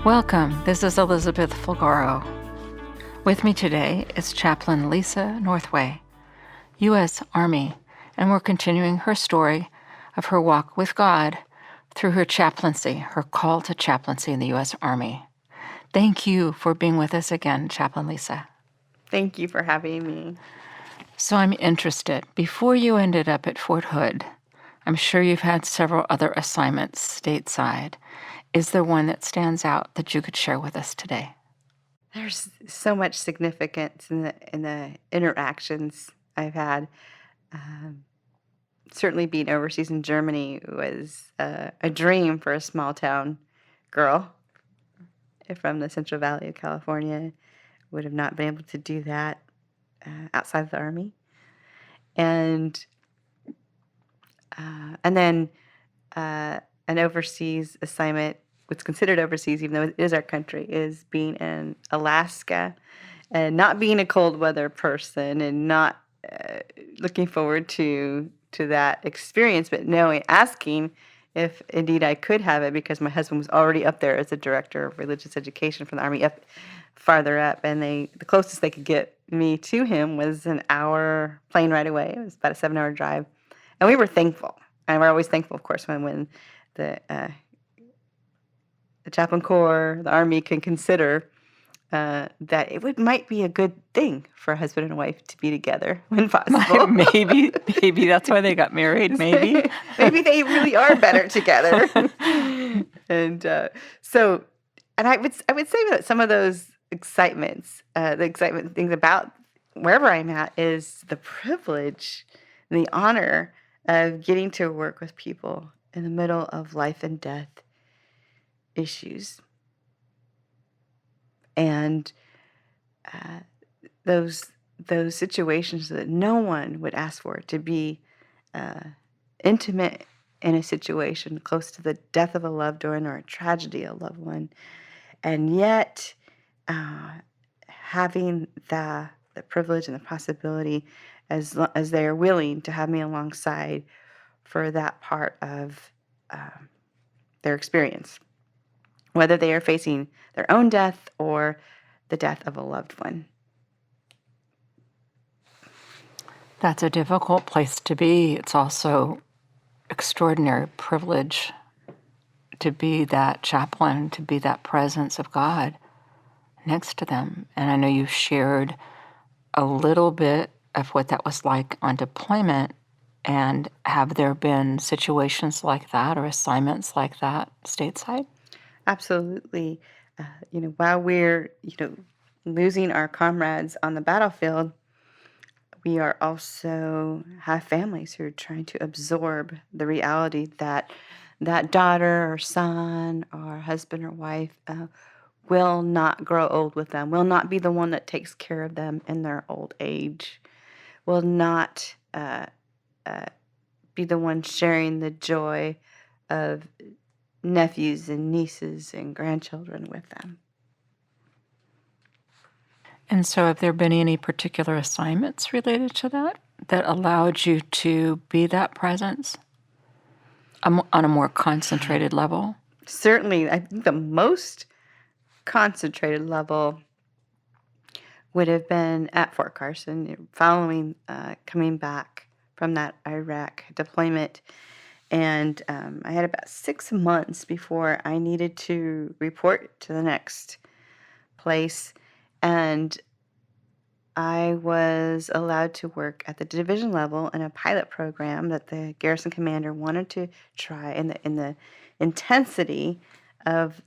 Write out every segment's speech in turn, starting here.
Welcome. This is Elizabeth Fulgaro. With me today is Chaplain Lisa Northway, U.S. Army, and we're continuing her story of her walk with God through her chaplaincy, her call to chaplaincy in the U.S. Army. Thank you for being with us again, Chaplain Lisa. Thank you for having me. So I'm interested. Before you ended up at Fort Hood, I'm sure you've had several other assignments stateside. Is there one that stands out that you could share with us today? There's so much significance in the interactions I've had. Certainly being overseas in Germany was a dream for a small town girl from the Central Valley of California. Would have not been able to do that outside of the Army. And then an overseas assignment, what's considered overseas, even though it is our country, is being in Alaska and not being a cold weather person and not looking forward to that experience, but asking if indeed I could have it, because my husband was already up there as a director of religious education for the Army up farther up, and the closest they could get me to him was an hour plane ride away. It was about a 7-hour drive, and we were thankful. And we're always thankful, of course, when the chaplain corps, the Army, can consider that it might be a good thing for a husband and a wife to be together when possible. Maybe that's why they got married. Maybe they really are better together. And I would say that some of those excitements, the excitement things about wherever I'm at, is the privilege and the honor of getting to work with people in the middle of life and death issues. And those situations that no one would ask for, to be intimate in a situation close to the death of a loved one or a tragedy of a loved one, and yet having the privilege and the possibility, as they are willing to have me alongside for that part of their experience, whether they are facing their own death or the death of a loved one. That's a difficult place to be. It's also extraordinary privilege to be that chaplain, to be that presence of God next to them. And I know you shared a little bit of what that was like on deployment. And have there been situations like that or assignments like that stateside? Absolutely. While we're, losing our comrades on the battlefield, we are also have families who are trying to absorb the reality that daughter or son or husband or wife will not grow old with them, will not be the one that takes care of them in their old age, will not be the one sharing the joy of nephews and nieces and grandchildren with them. And so have there been any particular assignments related to that allowed you to be that presence on a more concentrated level? Certainly, I think the most concentrated level would have been at Fort Carson, following coming back from that Iraq deployment. And I had about 6 months before I needed to report to the next place. And I was allowed to work at the division level in a pilot program that the garrison commander wanted to try, in the intensity of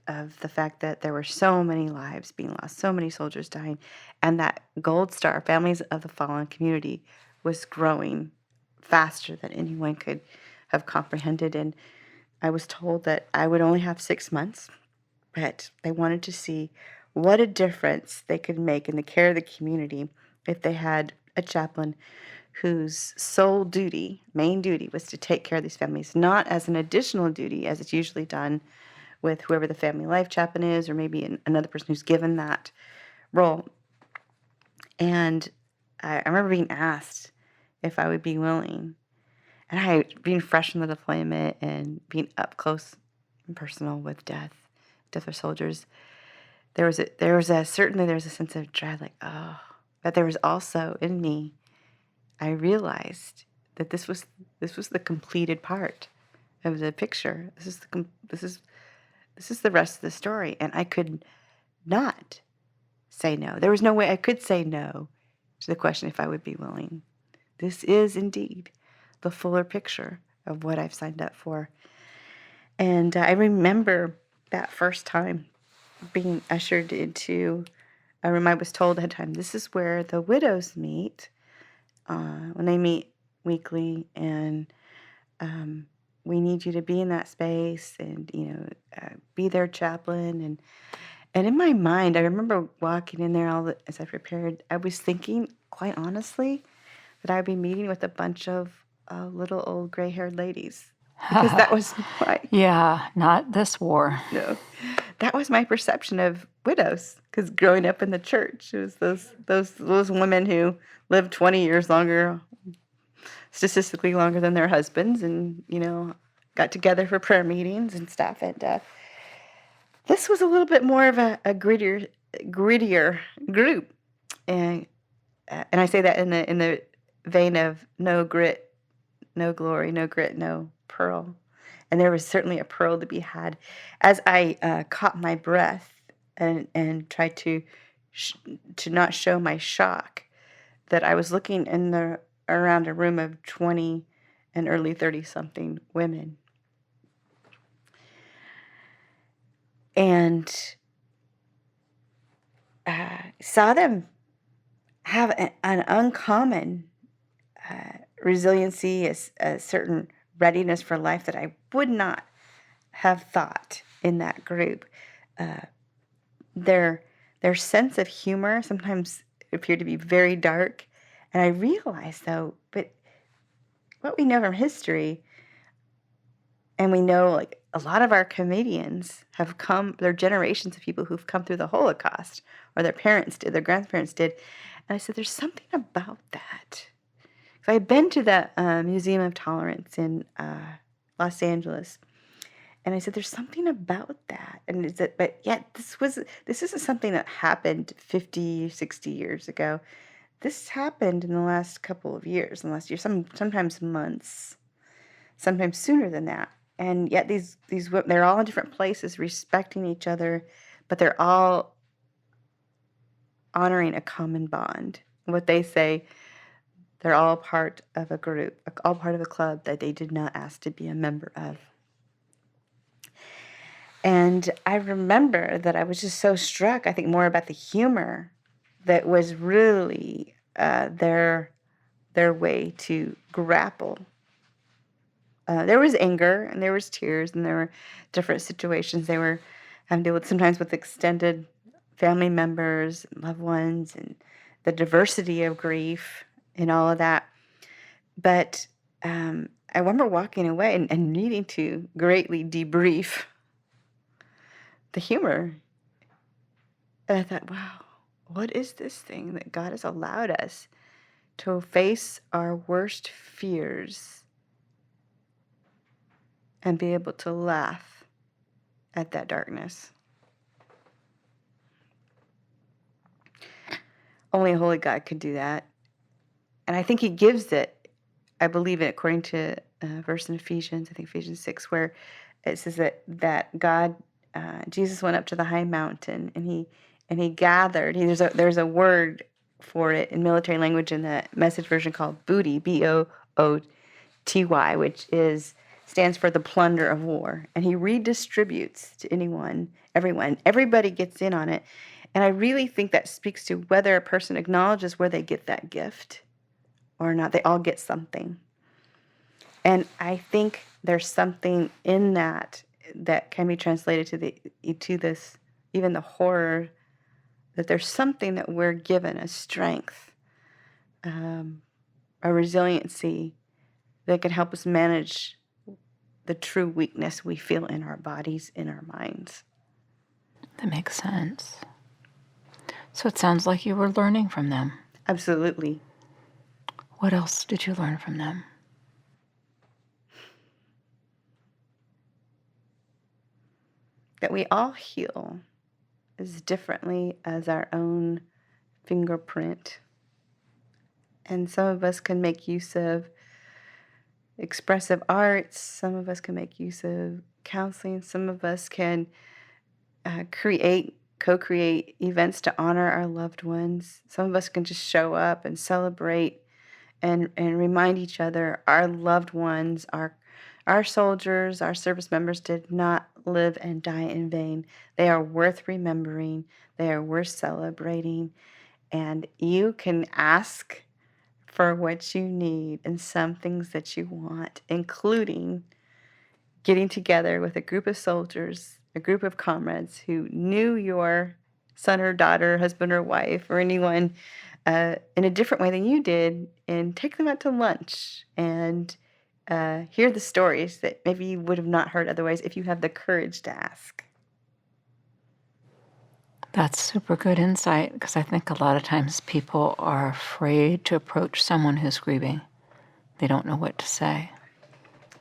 the fact that there were so many lives being lost, so many soldiers dying, and that Gold Star, Families of the Fallen Community, was growing faster than anyone could have comprehended. And I was told that I would only have 6 months, but they wanted to see what a difference they could make in the care of the community if they had a chaplain whose sole duty, main duty, was to take care of these families, not as an additional duty as it's usually done with whoever the family life chaplain is, or maybe another person who's given that role. And I remember being asked if I would be willing. And being fresh from the deployment and being up close and personal with death death of soldiers, certainly there was a sense of dread, like, oh, but there was also in me, I realized that this was the completed part of the picture. This is the rest of the story, and I could not say no. There was no way I could say no to the question if I would be willing. This is indeed the fuller picture of what I've signed up for. And I remember that first time being ushered into a room. I was told ahead of time, this is where the widows meet, when they meet weekly, and we need you to be in that space and, be their chaplain. And in my mind, I remember walking in there as I prepared, I was thinking, quite honestly, that I'd be meeting with a bunch of little old gray-haired ladies. Because that was Yeah, not this war. that was my perception of widows. Because growing up in the church, it was those women who lived 20 years longer, statistically longer than their husbands, and got together for prayer meetings and stuff. And this was a little bit more of a grittier group, and I say that in the vein of no grit, no glory, no grit, no pearl. And there was certainly a pearl to be had. As I caught my breath and tried to not show my shock, that I was looking around a room of 20 and early 30-something women. And saw them have an uncommon resiliency, a certain readiness for life that I would not have thought in that group. Their sense of humor sometimes appeared to be very dark. And I realized, though, but what we know from history, and we know, like, a lot of our comedians have come, they're generations of people who've come through the Holocaust, or their parents did, their grandparents did. And I said, there's something about that. So I had been to the Museum of Tolerance in Los Angeles, and I said, there's something about that. And but yet this isn't something that happened 50, 60 years ago. This happened in the last couple of years, in the last year, sometimes months, sometimes sooner than that. And yet these they're all in different places, respecting each other, but they're all honoring a common bond. What they say, they're all part of a group, all part of a club that they did not ask to be a member of. And I remember that I was just so struck, I think, more about the humor that was really their way to grapple. There was anger, and there was tears, and there were different situations they were having to deal with, sometimes with extended family members, loved ones, and the diversity of grief and all of that. But I remember walking away and needing to greatly debrief the humor. And I thought, wow, what is this thing that God has allowed us to face our worst fears and be able to laugh at that darkness? Only a holy God could do that. And I think he gives it, I believe it, according to a verse in Ephesians, I think Ephesians 6, where it says that God, Jesus went up to the high mountain, and he gathered. There's a word for it in military language in the Message version called booty, Booty, which stands for the plunder of war. And he redistributes to everyone. Everybody gets in on it. And I really think that speaks to whether a person acknowledges where they get that gift or not. They all get something. And I think there's something in that can be translated to this, even the horror, that there's something that we're given, a strength, a resiliency that can help us manage the true weakness we feel in our bodies, in our minds. That makes sense. So it sounds like you were learning from them. Absolutely. What else did you learn from them? that we all heal as differently as our own fingerprint. And some of us can make use of expressive arts, some of us can make use of counseling, some of us can co create events to honor our loved ones. Some of us can just show up and celebrate and remind each other our loved ones, our soldiers, our service members did not live and die in vain. They are worth remembering, they are worth celebrating, and you can ask for what you need and some things that you want, including getting together with a group of soldiers, a group of comrades who knew your son or daughter, husband or wife, or anyone in a different way than you did, and take them out to lunch and hear the stories that maybe you would have not heard otherwise if you have the courage to ask. That's super good insight, because I think a lot of times people are afraid to approach someone who's grieving. They don't know what to say.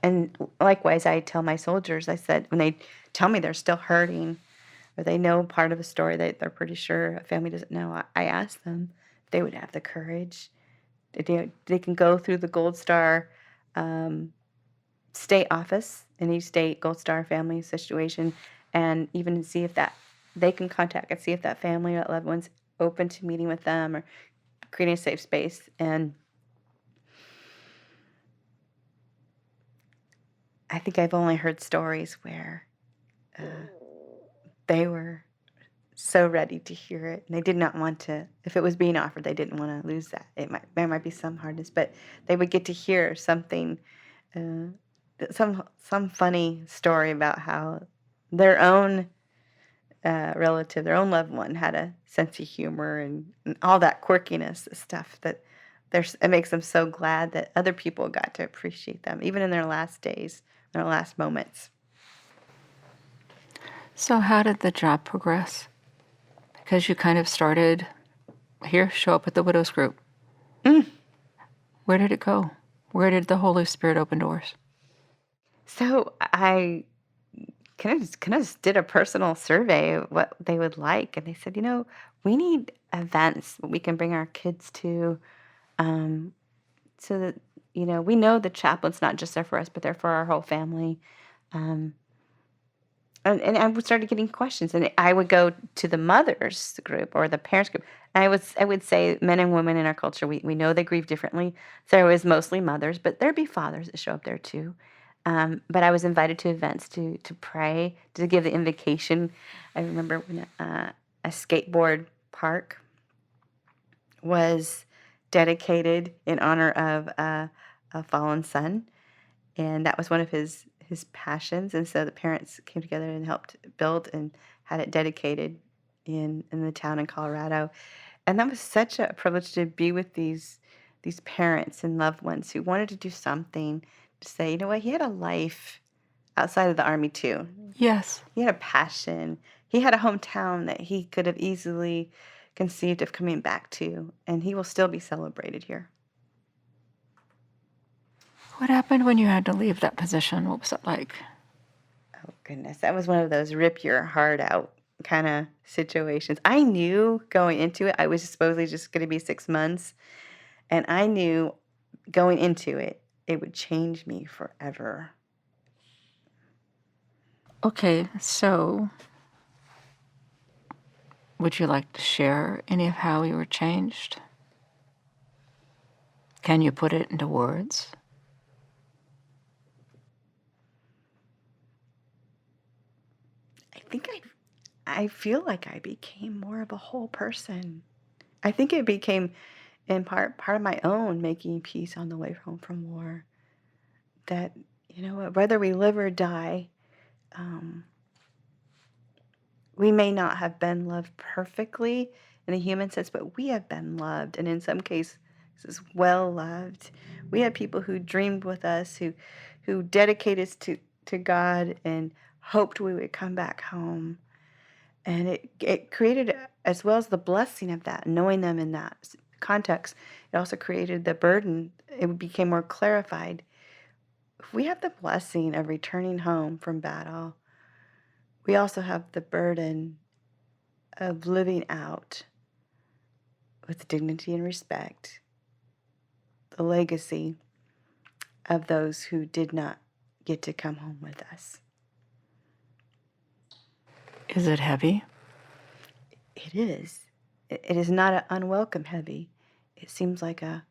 And likewise, I tell my soldiers, I said, when they tell me they're still hurting, or they know part of a story that they're pretty sure a family doesn't know, I ask them if they would have the courage. They can go through the Gold Star state office in each state, Gold Star family situation, and even see if that they can contact and see if that family or that loved one's open to meeting with them or creating a safe space. And I think I've only heard stories where they were so ready to hear it, and they did not want to. If it was being offered, they didn't want to lose that. There might be some hardness, but they would get to hear something, some funny story about how their own relative, their own loved one, had a sense of humor and all that quirkiness, stuff that it makes them so glad that other people got to appreciate them, even in their last days, their last moments. So how did the job progress? Because you kind of started here, show up at the widows group. Where did it go? Where did the Holy Spirit open doors? So I kind of just did a personal survey of what they would like, and they said, we need events that we can bring our kids to, so that we know the chaplain's not just there for us, but they're for our whole family. And I started getting questions, and I would go to the mothers group or the parents group. And I would say men and women in our culture, we know they grieve differently. So it was mostly mothers, but there'd be fathers that show up there too. But I was invited to events to pray, to give the invocation. I remember when a skateboard park was dedicated in honor of a fallen son, and that was one of his passions. And so the parents came together and helped build and had it dedicated in the town in Colorado. And that was such a privilege to be with these parents and loved ones who wanted to do something to say, you know what, he had a life outside of the Army too. Yes. He had a passion. He had a hometown that he could have easily conceived of coming back to, and he will still be celebrated here. What happened when you had to leave that position? What was it like? Oh, goodness. That was one of those rip your heart out kind of situations. I knew going into it, I was supposedly just going to be 6 months. And I knew going into it, it would change me forever. Okay, so would you like to share any of how you were changed? Can you put it into words? I feel like I became more of a whole person. I think it became in part of my own making peace on the way home from war. That, whether we live or die, we may not have been loved perfectly in a human sense, but we have been loved, and in some cases, well loved. We had people who dreamed with us, who dedicated us to God and hoped we would come back home. And it created, as well as the blessing of that, knowing them in that context, it also created the burden. It became more clarified. If we have the blessing of returning home from battle, we also have the burden of living out with dignity and respect the legacy of those who did not get to come home with us. Is it heavy? It is. It is not an unwelcome heavy. It seems like a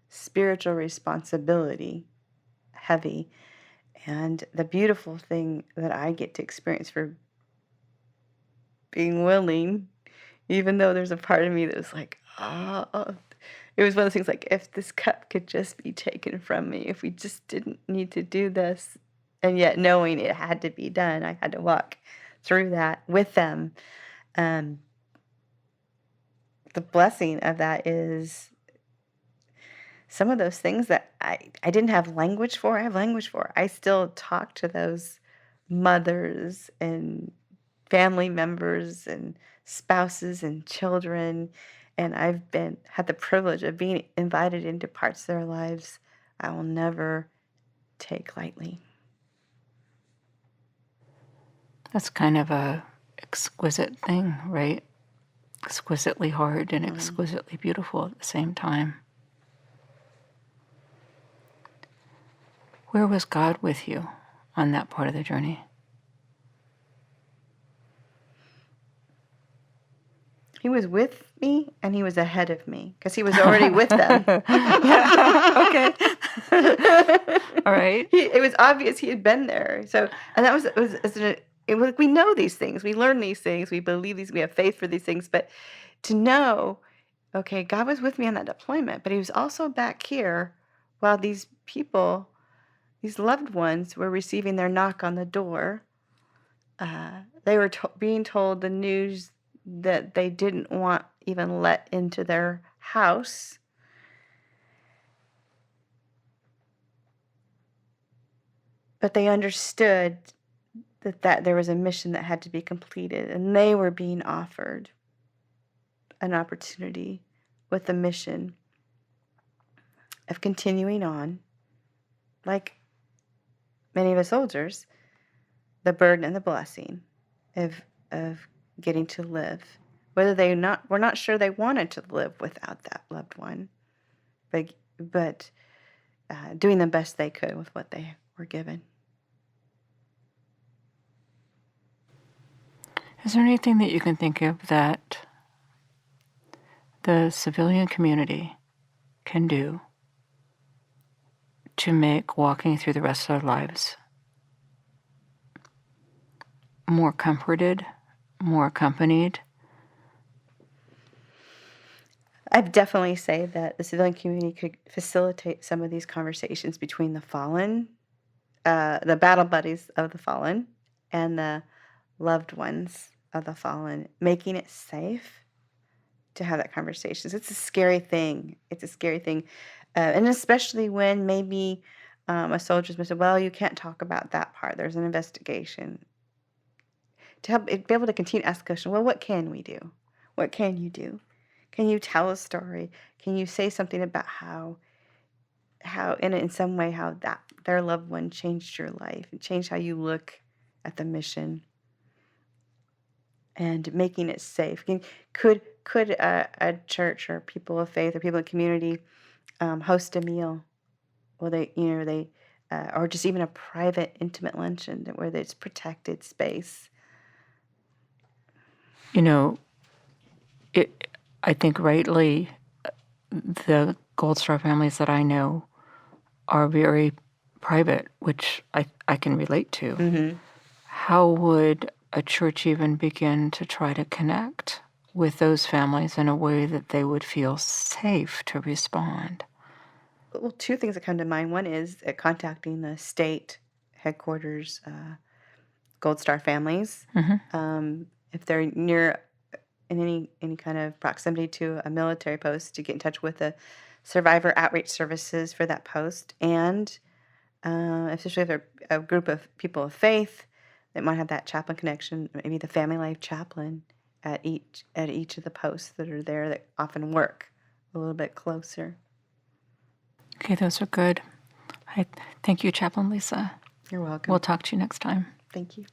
spiritual responsibility heavy. And the beautiful thing that I get to experience for being willing, even though there's a part of me that was like, oh, it was one of those things like, if this cup could just be taken from me, if we just didn't need to do this, and yet knowing it had to be done, I had to walk through that with them. The blessing of that is some of those things that I didn't have language for, I have language for. I still talk to those mothers and family members and spouses and children, and I've had the privilege of being invited into parts of their lives I will never take lightly. That's kind of a exquisite thing, right? Exquisitely hard and exquisitely beautiful at the same time. Where was God with you on that part of the journey? He was with me and he was ahead of me because he was already with them. Okay. All right. It was obvious he had been there. So, and that was we know these things, we learn these things, we believe these, we have faith for these things, but to know, okay, God was with me on that deployment, but he was also back here while these people, these loved ones, were receiving their knock on the door. They were being told the news that they didn't want even let into their house. But they understood that there was a mission that had to be completed, and they were being offered an opportunity with the mission of continuing on, like many of us soldiers, the burden and the blessing of getting to live, whether we're not sure they wanted to live without that loved one, but doing the best they could with what they were given. Is there anything that you can think of that the civilian community can do to make walking through the rest of their lives more comforted, more accompanied? I'd definitely say that the civilian community could facilitate some of these conversations between the fallen, the battle buddies of the fallen, and the loved ones of the fallen, making it safe to have that conversation. It's a scary thing. It's a scary thing. And especially when maybe a soldier's been said, well, you can't talk about that part. There's an investigation. To help be able to continue to ask the question, well, what can we do? What can you do? Can you tell a story? Can you say something about how in some way, how that their loved one changed your life and changed how you look at the mission? And making it safe. Could a church or people of faith or people in the community host a meal? Well, they or just even a private, intimate luncheon where it's protected space. I think rightly, the Gold Star families that I know are very private, which I can relate to. Mm-hmm. How would a church even begin to try to connect with those families in a way that they would feel safe to respond? Well, two things that come to mind. One is contacting the state headquarters, Gold Star families. Mm-hmm. If they're near in any kind of proximity to a military post, to get in touch with the survivor outreach services for that post, and especially if they're a group of people of faith that might have that chaplain connection, maybe the family life chaplain at each of the posts that are there that often work a little bit closer. Okay, those are good. Thank you, Chaplain Lisa. You're welcome. We'll talk to you next time. Thank you.